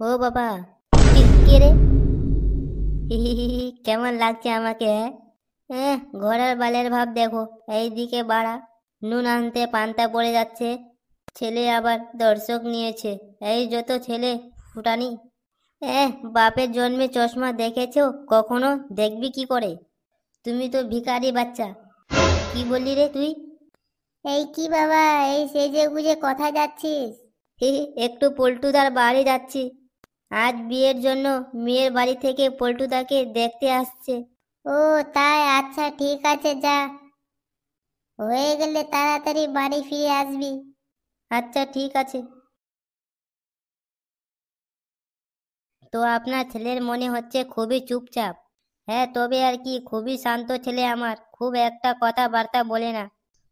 ও বাবা, কি কি রে? কেমন লাগছে আমাকে? ঘোড়ার বালের ভাব দেখো। এইদিকে বাড়া, নুন আনতে পান্তা পড়ে যাচ্ছে, ছেলে আবার দর্শক নিয়েছে। এই যত ছেলে ফুটানি। বাপের জন্মে চশমা দেখেছো কখনো? দেখবি কি করে? তুমি তো ভিখারি বাচ্চা। কি বললি রে তুই? এই কি বাবা, এই সেজে গুজে কোথায় যাচ্ছিস? একটু পল্টুদার বাড়ি যাচ্ছি। আজ বিয়ের জন্য মেয়ের বাড়ি থেকে পল্টুদাকে দেখতে আসছে। ও তাই, আচ্ছা ঠিক আছে, যা, হয়ে গেলে তাড়াতাড়ি বাড়ি ফিরে আসবি। আচ্ছা ঠিক আছে। তো আপনার ছেলের মনে হচ্ছে খুবই চুপচাপ। হ্যাঁ, তবে আর কি, খুবই শান্ত ছেলে আমার, খুব একটা কথাবার্তা বলে না।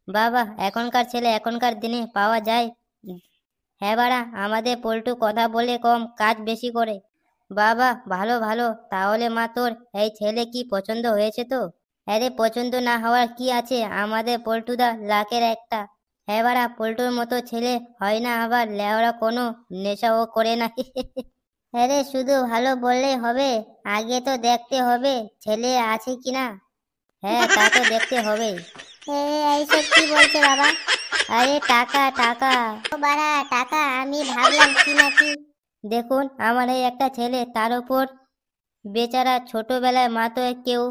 বাবা, এখনকার ছেলে এখনকার দিনে পাওয়া যায়? হ্যাঁ বাড়া, আমাদের পল্টু কথা বলে কম, কাজ বেশি করে। বাবা, ভালো ভালো। তাহলে মা, তোর এই ছেলে কি পছন্দ হয়েছে তো? আরে পছন্দ না হওয়ার কি আছে, আমাদের পল্টুদা লাখের একটা। হ্যাঁ বাড়া, পল্টুর মতো ছেলে হয় না, আবার লেওড়া কোনো নেশাও করে না। আরে শুধু ভালো বললেই হবে? আগে তো দেখতে হবে ছেলে আছে কিনা। হ্যাঁ, তা তো দেখতে হবেই। এইসব কি বলছে বাবা? আরে টাকা টাকা। ও বাড়া, টাকা? আমি ভাবলাম কি নাকি। দেখুন, আমার এই একটা ছেলে, তার উপর বেচারা ছোটবেলায় মা তো কেউ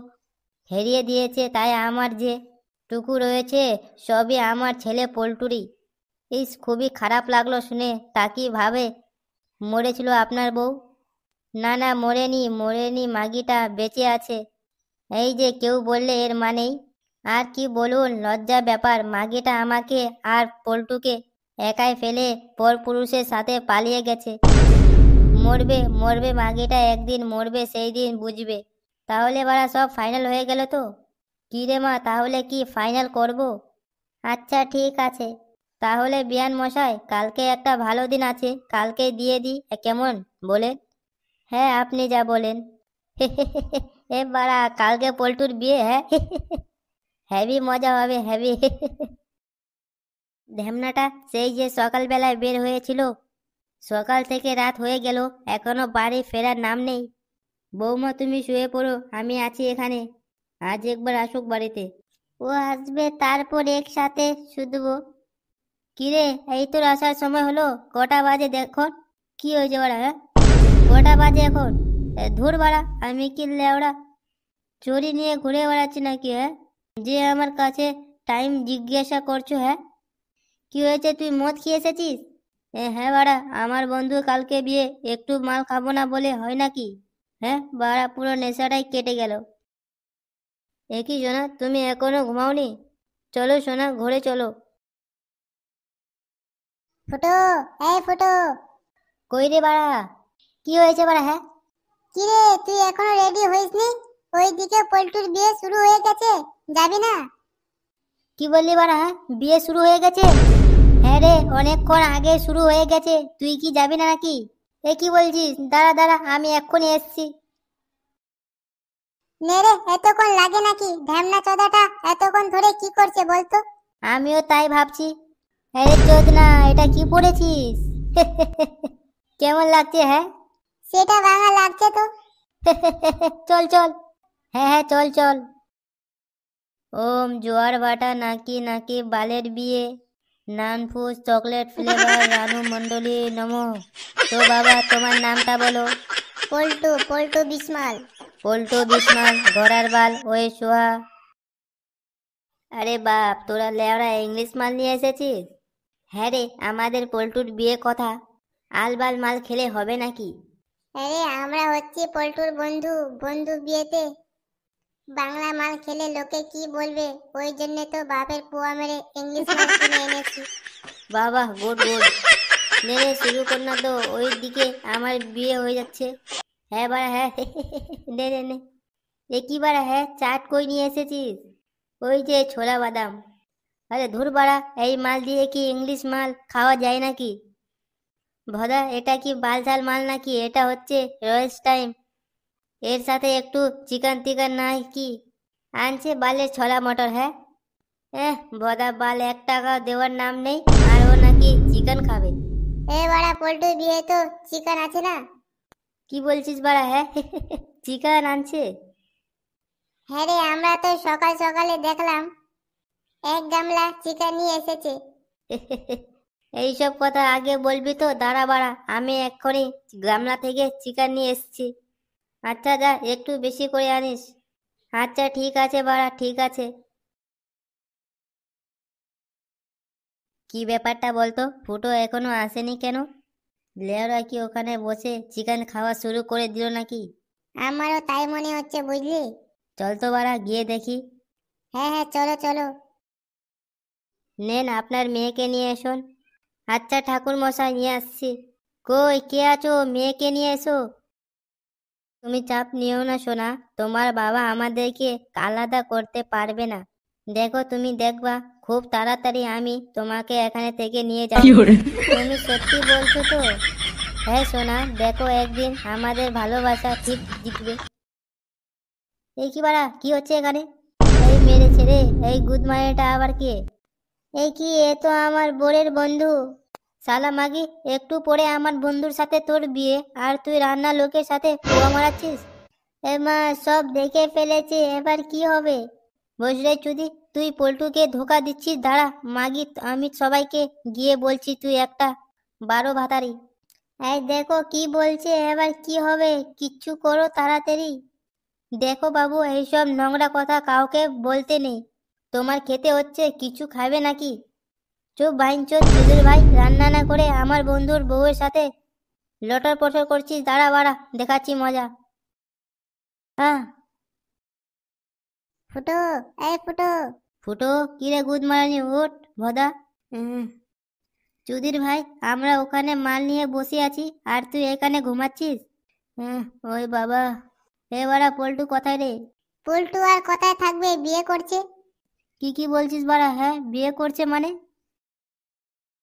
হেরিয়ে দিয়েছে, তাই আমার যে টুকু রয়েছে সবই আমার ছেলে পল্টুরই। খুবই খারাপ লাগলো শুনে। তা কি ভাবে মরেছিল আপনার বউ? না না, মরেনি মরেনি, মাগিটা বেঁচে আছে। এই যে কেউ বললে এর মানেই। আর কি বলুন, লজ্জা ব্যাপার, মাগিটা আমাকে আর পল্টুকে একাই ফেলে পরপুরুষের সাথে পালিয়ে গেছে। মরবে মরবে, মাগিটা একদিন মরবে, সেই দিন বুঝবে। তাহলে বাড়া সব ফাইনাল হয়ে গেল তো? কি রে মা, তাহলে কি ফাইনাল করব? আচ্ছা ঠিক আছে। তাহলে বিয়ান মশাই, কালকে একটা ভালো দিন আছে, কালকে দিয়ে দিই, কেমন বলেন? হ্যাঁ, আপনি যা বলেন। এ বাড়া, কালকে পল্টুর বিয়ে, হ্যাঁ। হেভি মজা হবে, হেভি। ঢ্যামনাটা সেই যে সকালবেলায় বের হয়েছিল, সকাল থেকে রাত হয়ে গেল, এখনো বাড়ি ফেরার নাম নেই। বৌমা, তুমি শুয়ে পড়ো, আমি আছি এখানে। আজ একবার আসুক বাড়িতে। ও আসবে, তারপর একসাথে শুধবো। কিরে, এই তোর আসার সময় হলো? কটা বাজে দেখো। কি হয়েছে বাড়া, হ্যাঁ? কটা বাজে এখন? ধুর বাড়া, আমি কি লেওড়া চুরি নিয়ে ঘুরে বেড়াচ্ছি নাকি, হ্যাঁ? যে আমার কাছে টাইম জিজ্ঞাসা করছো, হ্যাঁ? কি হয়েছে, তুই মদ খেয়ে এসেছিস? হ্যাঁ বাড়া, আমার বন্ধু কালকে বিয়ে, একটু মাল খাবো না বলে হয় নাকি? হ্যাঁ বাড়া, পুরো নেশাটাই কেটে গেল। কি সোনা, তুমি এখনো ঘুমাওনি? চলো সোনা, ঘরে চলো। ফুটো, এই ফুটো। কই রে বাড়া? কি হয়েছে বাড়া, হ্যাঁ? কি রে, তুই এখনো রেডি হইসনি? ওইদিকে পল্টুর বিয়ে শুরু হয়ে গেছে, যাবি না? কি বললি বাড়া, হ্যাঁ? বিয়ে শুরু হয়ে গেছে? হ্যাঁ রে, অনেকক্ষণ আগে শুরু হয়ে গেছে। তুই কি যাবি না নাকি? কি বলছিস? দাঁড়া দাঁড়া, আমি এক্ষুনি এসছি। নে রে, এতক্ষণ লাগে নাকি? ঢ্যামনা চোদাটা এতক্ষণ ধরে কি করছে বলতো? আমিও তাই ভাবছি। আরে চোদনা, এটা কি পড়েছিস? কেমন লাগছে, হ্যাঁ? সেটা ভাঙা লাগছে তো। চল চল। হ্যাঁ হ্যাঁ, চল চল। ওম জোয়ার ভাটা নাকি নাকি বালের বিয়ে, নানফুস চকলেট ফ্লেভার রানু মণ্ডলী নমঃ। তো বাবা, তোমার নামটা বলো। পল্টু, পল্টু বিস্মাল। পল্টু বিস্মাল, ঘোড়ার বাল, ওই সোহা। আরে বাপ, তোরা লেওড়া ইংলিশ মাল নিয়ে এসেছিস? হ্যাঁ রে, আমাদের পল্টুর বিয়ে কথা, আলবাল মাল খেলে হবে নাকি? আরে আমরা হচ্ছি পল্টুর বন্ধু, বন্ধু বিয়েতে বাংলা মাল খেলে লোকে কি বলবে, ওই জন্য তো বাপের পোয়া মেরে ইংলিশ মাল কিনে এনেছি। বাবা, গুড গুড। নে নে, শুরু কর না তো, ওই দিকে আমার বিয়ে হয়ে যাচ্ছে। হ্যাঁ বাড়া, হ্যাঁ। নে নে নে। কি বাড়া, হ্যাঁ, চাট কই নিয়ে এসেছিস? ওই যে ছোলা বাদাম। আরে ধুর বাড়া, এই মাল দিয়ে কি ইংলিশ মাল খাওয়া যায় নাকি? ভদা, এটা কি বালঝাল মাল নাকি? এটা হচ্ছে রয়েস টাইম, এর সাথে একটু চিকেন টিকেন নাই কি? আনছে বালের ছোলা মটর, হ্যাঁ। ভদা বাল, 1 টাকা দেওয়ার নাম নেই, আর ও নাকি চিকেন খাবে। এ বাড়া, পল্টুর বিয়ে তো চিকেন আছে না? কি বলছিস বাড়া? হ্যাঁ চিকেন আনছে? হ্যাঁ রে, আমরা তো সকাল সকালে দেখলাম এক গামলা চিকেন নিয়ে এসেছে। এইসব কথা আগে বলবি তো, দাঁড়া বাড়া, আমি এক্ষুনি গামলা থেকে চিকেন নিয়ে এসেছি। আচ্ছা যা, একটু বেশি করে আনিস। আচ্ছা ঠিক আছে বাড়া, ঠিক আছে। কি ব্যাপারটা বলতো, ফুটো এখনো আসেনি কেন? লেওরা কি ওখানে বসে চিকেন খাওয়া শুরু করে দিল নাকি? আমারও তাই মনে হচ্ছে, বুঝলি? চল তো বাড়া গিয়ে দেখি। হ্যাঁ হ্যাঁ, চলো চলো। নেন আপনার মেয়েকে নিয়ে এসুন। আচ্ছা ঠাকুর মশাই, নিয়ে আসছি। কই কে আছো? মেয়েকে নিয়ে এসো। তুমি চাপ নিও না সোনা, তোমার বাবা আমাদেরকে আলাদা করতে পারবে না। দেখো, তুমি দেখবা খুব তাড়াতাড়ি আমি তোমাকে এখানে থেকে নিয়ে যাব। তুমি সত্যি বলছো তো? হ্যাঁ সোনা, দেখো একদিন আমাদের ভালোবাসা ঠিক জিতবে। এই কি বাড়া, কি হচ্ছে এখানে? এই মেরেছে রে, এই গুদমানিটা আবার কে? এই কি, এ তো আমার বোনের বন্ধু। শালা মাগি, একটু পরে আমার বন্ধুর সাথে তোর বিয়ে, আর তুই রান্না লোকের সাথে পোয়া মারাচ্ছিস? এ মা, সব দেখে ফেলেছে, এবার কি হবে? বসরে চুদি, তুই পল্টুকে ধোকা দিচ্ছিস। দাঁড়া মাগি, আমি সবাইকে গিয়ে বলছি তুই একটা 12 ভাতারি। এই দেখো কি বলছে, এবার কি হবে? কিচ্ছু করো তাড়াতাড়ি। দেখো বাবু, এইসব নোংরা কথা কাউকে বলতে নেই। তোমার খেতে হচ্ছে, কিছু খাবে নাকি? চুপ বাইঞ্চোদ চুদির ভাই, রান্না না করে আমার বন্ধুর বউয়ের সাথে লটর পটর করছিস। দাঁড়া বাড়া, দেখাচ্ছি মজা। হ্যাঁ ফুটো, এই ফুটো। ফুটো, কিরে গুদ মারানি, ওঠ ভদা। হুম, চুদির ভাই, আমরা ওখানে মাল নিয়ে বসে আছি আর তুই এখানে ঘুমাচ্ছিস? ওই বাবা। এ বাড়া, পল্টু কোথায় রে? পল্টু আর কোথায় থাকবে, বিয়ে করছে। কি কি বলছিস বাড়া? হ্যাঁ, বিয়ে করছে মানে?